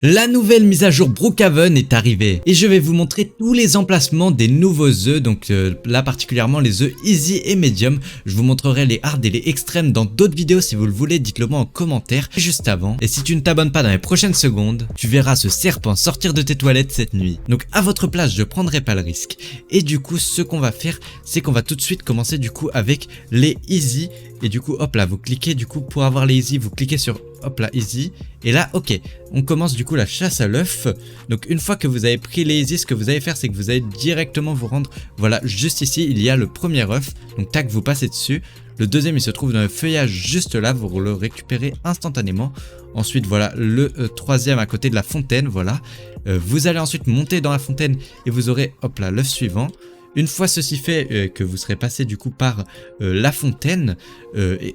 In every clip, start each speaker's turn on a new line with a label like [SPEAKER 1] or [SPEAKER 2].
[SPEAKER 1] La nouvelle mise à jour Brookhaven est arrivée et je vais vous montrer tous les emplacements des nouveaux œufs, donc là particulièrement les œufs easy et medium. Je vous montrerai les hard et les extrêmes dans d'autres vidéos si vous le voulez, dites-le moi en commentaire juste avant. Et si tu ne t'abonnes pas dans les prochaines secondes, tu verras ce serpent sortir de tes toilettes cette nuit. Donc à votre place, je prendrai pas le risque. Et du coup ce qu'on va faire, c'est qu'on va tout de suite commencer du coup avec les easy. Et du coup hop là, vous cliquez du coup pour avoir les easy, vous cliquez sur hop là easy. Et là ok, on commence du coup la chasse à l'œuf. Donc une fois que vous avez pris les easy, ce que vous allez faire c'est que vous allez directement vous rendre, voilà, juste ici il y a le premier œuf. Donc tac, vous passez dessus. Le deuxième il se trouve dans le feuillage juste là, vous le récupérez instantanément. Ensuite voilà le troisième à côté de la fontaine, voilà. Vous allez ensuite monter dans la fontaine et vous aurez hop là l'œuf suivant. Une fois ceci fait, que vous serez passé du coup par la fontaine,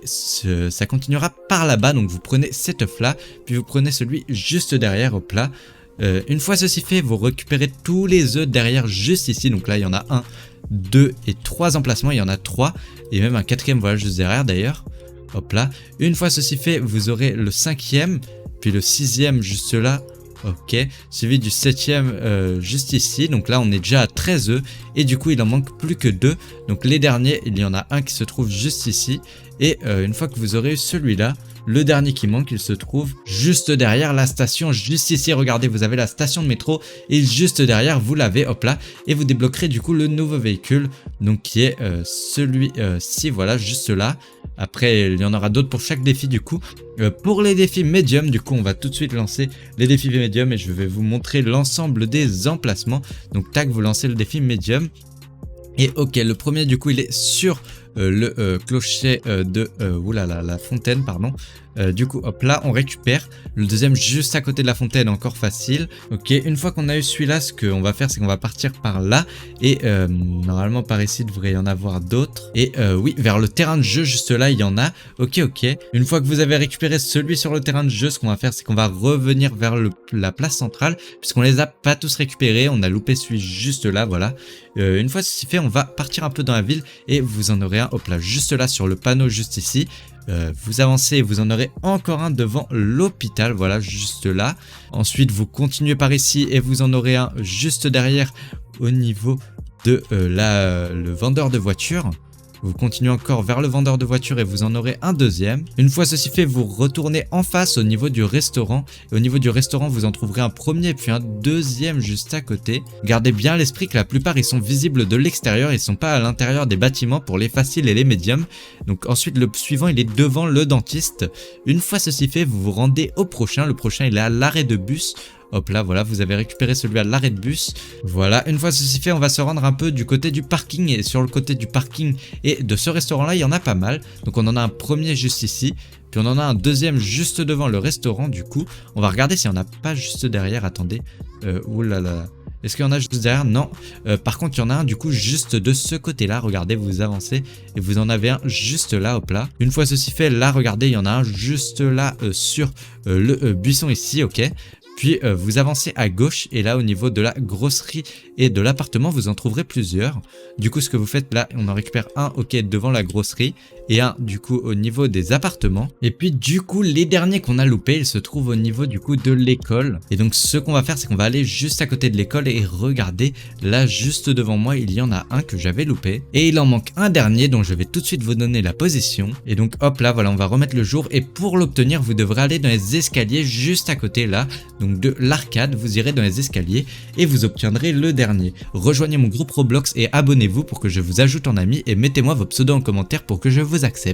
[SPEAKER 1] ça continuera par là-bas, donc vous prenez cet œuf là, puis vous prenez celui juste derrière, hop là. Une fois ceci fait, vous récupérez tous les œufs derrière juste ici, donc là il y en a 1, 2 et 3 emplacements, il y en a 3, et même un quatrième, voilà, juste derrière d'ailleurs, hop là. Une fois ceci fait, vous aurez le cinquième, puis le sixième juste là. Ok, suivi du 7ème juste ici, donc là on est déjà à 13 œufs et du coup il en manque plus que 2, donc les derniers il y en a un qui se trouve juste ici et une fois que vous aurez eu celui-là, le dernier qui manque il se trouve juste derrière la station, juste ici, regardez vous avez la station de métro et juste derrière vous l'avez, hop là, et vous débloquerez du coup le nouveau véhicule, donc qui est celui-ci, voilà, juste là. Après il y en aura d'autres pour chaque défi du coup. Pour les défis médium, du coup on va tout de suite lancer les défis médium et je vais vous montrer l'ensemble des emplacements. Donc tac, vous lancez le défi médium. Et ok, le premier du coup il est sur le clocher de oulala, la fontaine, pardon. Du coup hop là on récupère. Le deuxième juste à côté de la fontaine, encore facile. Ok, une fois qu'on a eu celui-là, ce qu'on va faire c'est qu'on va partir par là. Et normalement par ici il devrait y en avoir d'autres. Et oui, vers le terrain de jeu juste là il y en a. Ok. Une fois que vous avez récupéré celui sur le terrain de jeu, ce qu'on va faire c'est qu'on va revenir vers la place centrale. Puisqu'on les a pas tous récupérés, on a loupé celui juste là, voilà. Une fois ceci fait, on va partir un peu dans la ville et vous en aurez un, hop là, juste là sur le panneau juste ici. Vous avancez et vous en aurez encore un devant l'hôpital, voilà, juste là. Ensuite vous continuez par ici et vous en aurez un juste derrière au niveau de le vendeur de voitures. Vous continuez encore vers le vendeur de voitures et vous en aurez un deuxième. Une fois ceci fait, vous retournez en face au niveau du restaurant. Et au niveau du restaurant, vous en trouverez un premier puis un deuxième juste à côté. Gardez bien à l'esprit que la plupart ils sont visibles de l'extérieur, ils sont pas à l'intérieur des bâtiments pour les faciles et les médiums. Donc ensuite le suivant il est devant le dentiste. Une fois ceci fait, vous vous rendez au prochain. Le prochain il est à l'arrêt de bus. Hop là, voilà, vous avez récupéré celui à l'arrêt de bus. Voilà, une fois ceci fait, on va se rendre un peu du côté du parking. Et sur le côté du parking et de ce restaurant-là, il y en a pas mal. Donc on en a un premier juste ici. Puis on en a un deuxième juste devant le restaurant du coup. On va regarder s'il n'y en a pas juste derrière, attendez. Oulala. Est-ce qu'il y en a juste derrière? Non. Par contre, il y en a un du coup juste de ce côté-là. Regardez, vous avancez et vous en avez un juste là, hop là. Une fois ceci fait, là, regardez, il y en a un juste là sur le buisson ici, ok. Puis vous avancez à gauche et là au niveau de la grosserie et de l'appartement vous en trouverez plusieurs. Du coup ce que vous faites là, on en récupère un ok devant la grosserie et un du coup au niveau des appartements. Et puis du coup les derniers qu'on a loupés ils se trouvent au niveau du coup de l'école. Et donc ce qu'on va faire c'est qu'on va aller juste à côté de l'école et regardez là juste devant moi il y en a un que j'avais loupé. Et il en manque un dernier dont je vais tout de suite vous donner la position. Et donc hop là voilà on va remettre le jour et pour l'obtenir vous devrez aller dans les escaliers juste à côté là. Donc de l'arcade, vous irez dans les escaliers et vous obtiendrez le dernier. Rejoignez mon groupe Roblox et abonnez-vous pour que je vous ajoute en ami et mettez-moi vos pseudos en commentaire pour que je vous accepte.